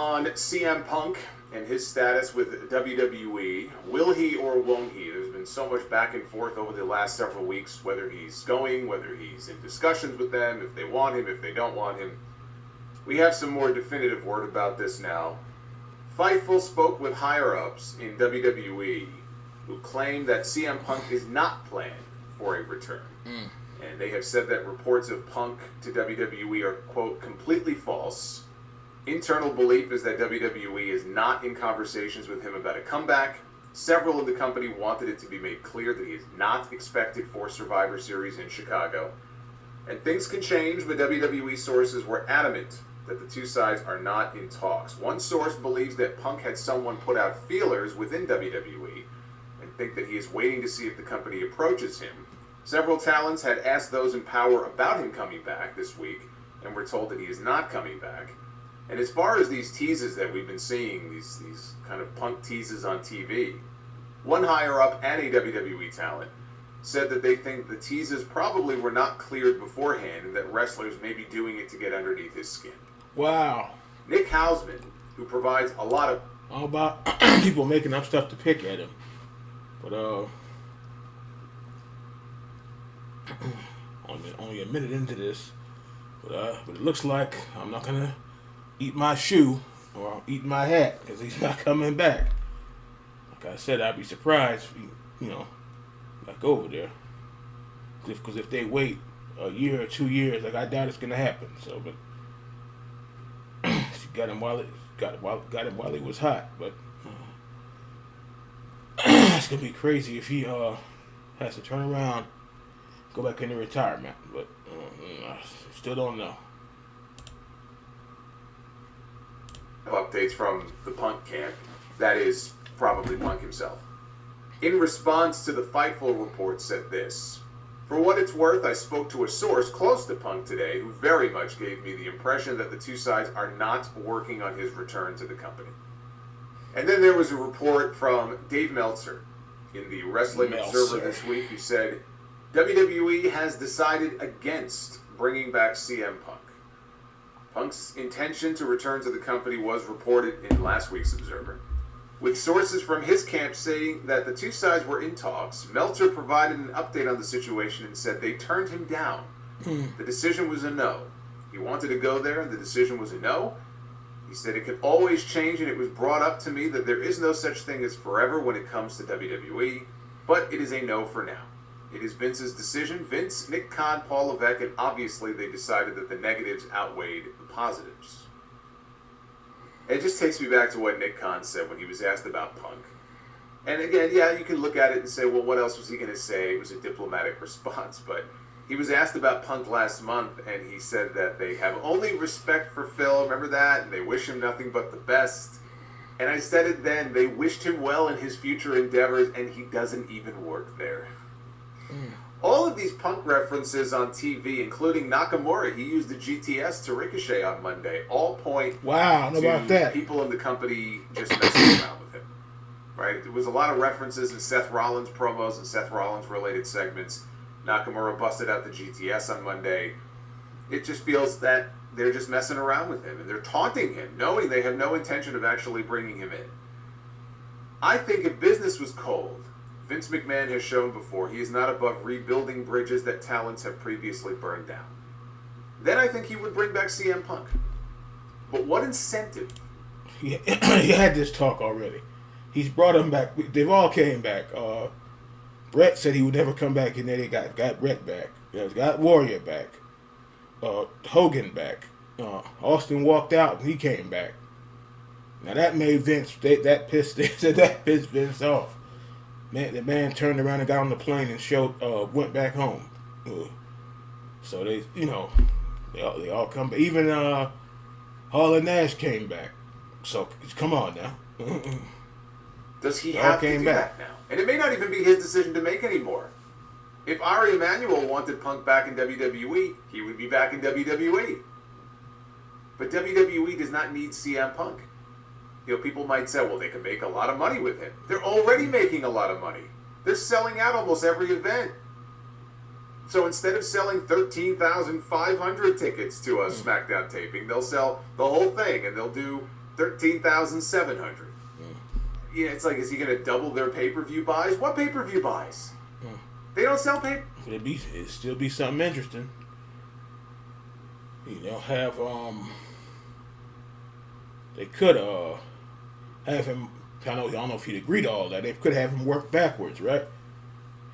on CM Punk and his status with WWE. Will he or won't he? There's been so much back and forth over the last several weeks, whether he's going, whether he's in discussions with them, if they want him, if they don't want him. We have some more definitive word about this now. Fightful spoke with higher-ups in WWE who claim that CM Punk is not planned for a return. And they have said that reports of Punk to WWE are, quote, completely false. Internal belief is that WWE is not in conversations with him about a comeback. Several of the company wanted it to be made clear that he is not expected for Survivor Series in Chicago. And things can change, but WWE sources were adamant that the two sides are not in talks. One source believes that Punk had someone put out feelers within WWE and think that he is waiting to see if the company approaches him. Several talents had asked those in power about him coming back this week and were told that he is not coming back. And as far as these teases that we've been seeing, these kind of Punk teases on TV, one higher-up and a WWE talent said that they think the teases probably were not cleared beforehand and that wrestlers may be doing it to get underneath his skin. Wow. Nick Hausman, who provides a lot of... All about people making up stuff to pick at him. But, only a minute into this. But it looks like I'm not going to eat my shoe or I'll eat my hat because he's not coming back. Like I said, I'd be surprised if he, like over there. Because if they wait a year or 2 years, like I doubt it's going to happen. So, but she got him while he was hot. But it's going to be crazy if he has to turn around, go back into retirement. But I still don't know. Updates from the Punk camp. That is probably Punk himself. In response to the Fightful report said this: "For what it's worth, I spoke to a source close to Punk today who very much gave me the impression that the two sides are not working on his return to the company." And then there was a report from Dave Meltzer in the Wrestling Observer this week who said WWE has decided against bringing back CM Punk. Punk's intention to return to the company was reported in last week's Observer. With sources from his camp saying that the two sides were in talks, Meltzer provided an update on the situation and said they turned him down. The decision was a no. He wanted to go there, and the decision was a no. He said it could always change, and it was brought up to me that there is no such thing as forever when it comes to WWE, but it is a no for now. It is Vince's decision. Vince, Nick Khan, Paul Levesque, and obviously they decided that the negatives outweighed the positives. It just takes me back to what Nick Khan said when he was asked about Punk. And again, yeah, you can look at it and say, well, what else was he going to say? It was a diplomatic response. But he was asked about Punk last month, and he said that they have only respect for Phil. Remember that? And they wish him nothing but the best. And I said it then. They wished him well in his future endeavors, and he doesn't even work there. All of these Punk references on TV, including Nakamura, he used the GTS to Ricochet on Monday, all point to people in the company just messing around with him. Right? There was a lot of references in Seth Rollins promos and Seth Rollins related segments. Nakamura busted out the GTS on Monday. It just feels that they're just messing around with him and they're taunting him, knowing they have no intention of actually bringing him in. I think if business was cold, Vince McMahon has shown before he is not above rebuilding bridges that talents have previously burned down. Then I think he would bring back CM Punk. But what incentive? He had this talk already. He's brought him back. They've all came back. Brett said he would never come back, and then they got Brett back. Got Warrior back. Hogan back. Austin walked out, and he came back. Now that made Vince, that pissed Vince off. Man, the man turned around and got on the plane and went back home. So they all come back. Even Hall and Nash came back. So come on now. Does he have to do that now? And it may not even be his decision to make anymore. If Ari Emanuel wanted Punk back in WWE, he would be back in WWE. But WWE does not need CM Punk. People might say, well, they can make a lot of money with him. They're already making a lot of money. They're selling out almost every event. So instead of selling 13,500 tickets to a SmackDown taping, they'll sell the whole thing, and they'll do $13,700. Yeah, it's like, is he going to double their pay-per-view buys? What pay-per-view buys? They don't sell pay. It'd still be something interesting. Have they could have him. I don't know if he'd agree to all that. They could have him work backwards, right?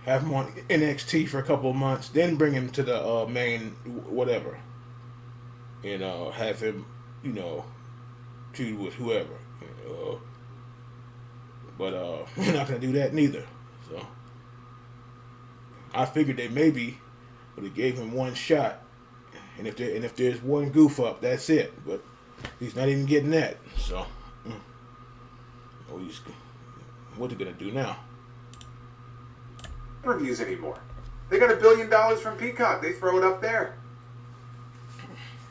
Have him on NXT for a couple of months, then bring him to the main whatever. Have him, feud with whoever. But we're not gonna do that neither. So I figured they maybe would have gave him one shot, and if there's one goof up, that's it. But he's not even getting that. So what are they gonna do now? Reviews anymore. They got $1 billion from Peacock. They throw it up there.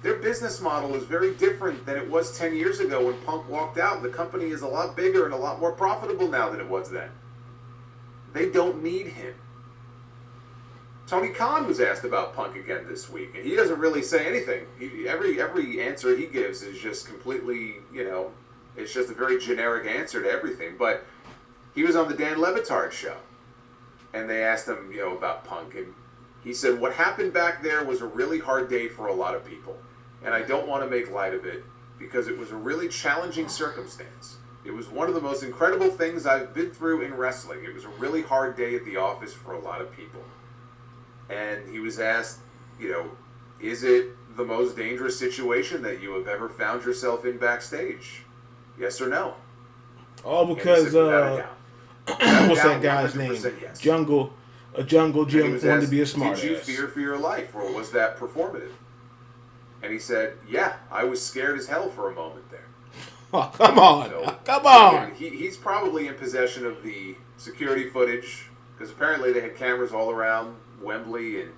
Their business model is very different than it was 10 years ago when Punk walked out. The company is a lot bigger and a lot more profitable now than it was then. They don't need him. Tony Khan was asked about Punk again this week, and he doesn't really say anything. Every answer he gives is just completely, it's just a very generic answer to everything. But he was on the Dan Le Batard show, and they asked him, about Punk, and he said, what happened back there was a really hard day for a lot of people. And I don't want to make light of it because it was a really challenging circumstance. It was one of the most incredible things I've been through in wrestling. It was a really hard day at the office for a lot of people. And he was asked, is it the most dangerous situation that you have ever found yourself in backstage? Yes or no? All because, what's that guy's name? Yes. Jungle Jim wanted to be a smart ass. Did you fear for your life, or was that performative? And he said, yeah, I was scared as hell for a moment there. Oh, come on. Come on. He's probably in possession of the security footage, because apparently they had cameras all around Wembley, and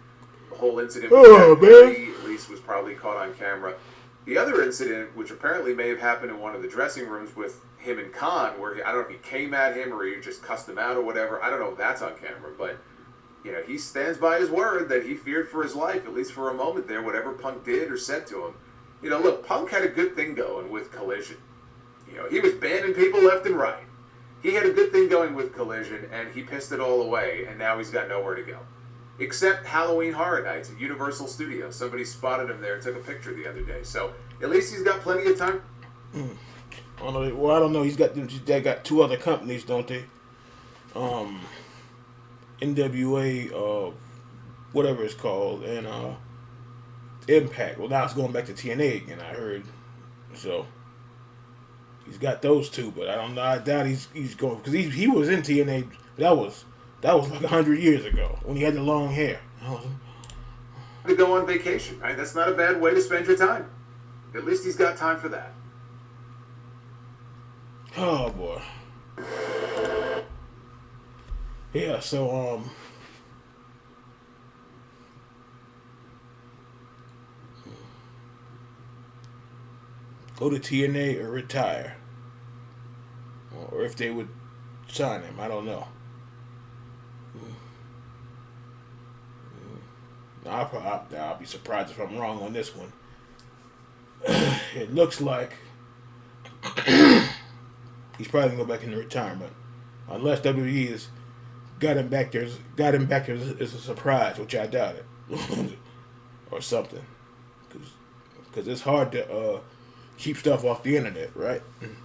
the whole incident at least was probably caught on camera. The other incident, which apparently may have happened in one of the dressing rooms with him and Khan, where I don't know if he came at him or he just cussed him out or whatever. I don't know if that's on camera, but he stands by his word that he feared for his life, at least for a moment there, whatever Punk did or said to him. Look, Punk had a good thing going with Collision. He was banning people left and right. He had a good thing going with Collision, and he pissed it all away, and now he's got nowhere to go. Except Halloween Horror Nights at Universal Studios. Somebody spotted him there and took a picture the other day. So at least he's got plenty of time. I don't know. They got two other companies, don't they? NWA, whatever it's called, and Impact. Well, now it's going back to TNA again, I heard. So he's got those two, but I don't know. I doubt he's going, because he was in TNA. That was like 100 years ago when he had the long hair. To go on vacation, right? That's not a bad way to spend your time. At least he's got time for that. Oh boy. Yeah, so go to TNA or retire. Or if they would sign him, I don't know. I'll be surprised if I'm wrong on this one. It looks like he's probably gonna go back into retirement, unless WWE has got him back there as a surprise, which I doubt it, or something, because it's hard to keep stuff off the internet, right?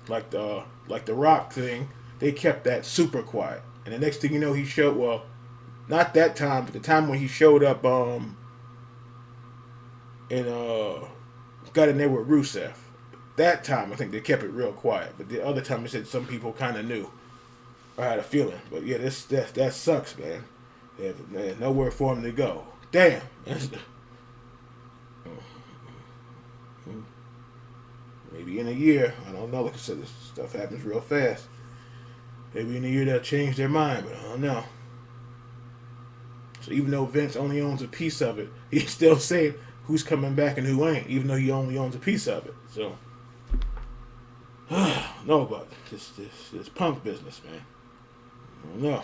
Like the Rock thing, they kept that super quiet, and the next thing you know, he showed, well, not that time, but the time when he showed up got in there with Rusev. That time, I think they kept it real quiet. But the other time, they said some people kind of knew or had a feeling. But yeah, that sucks, man. There's nowhere for him to go. Damn. Maybe in a year, I don't know. Like I said, this stuff happens real fast. Maybe in a year they'll change their mind, but I don't know. So even though Vince only owns a piece of it, he's still saying who's coming back and who ain't, even though he only owns a piece of it. So, no, but this Punk business, man. I don't know.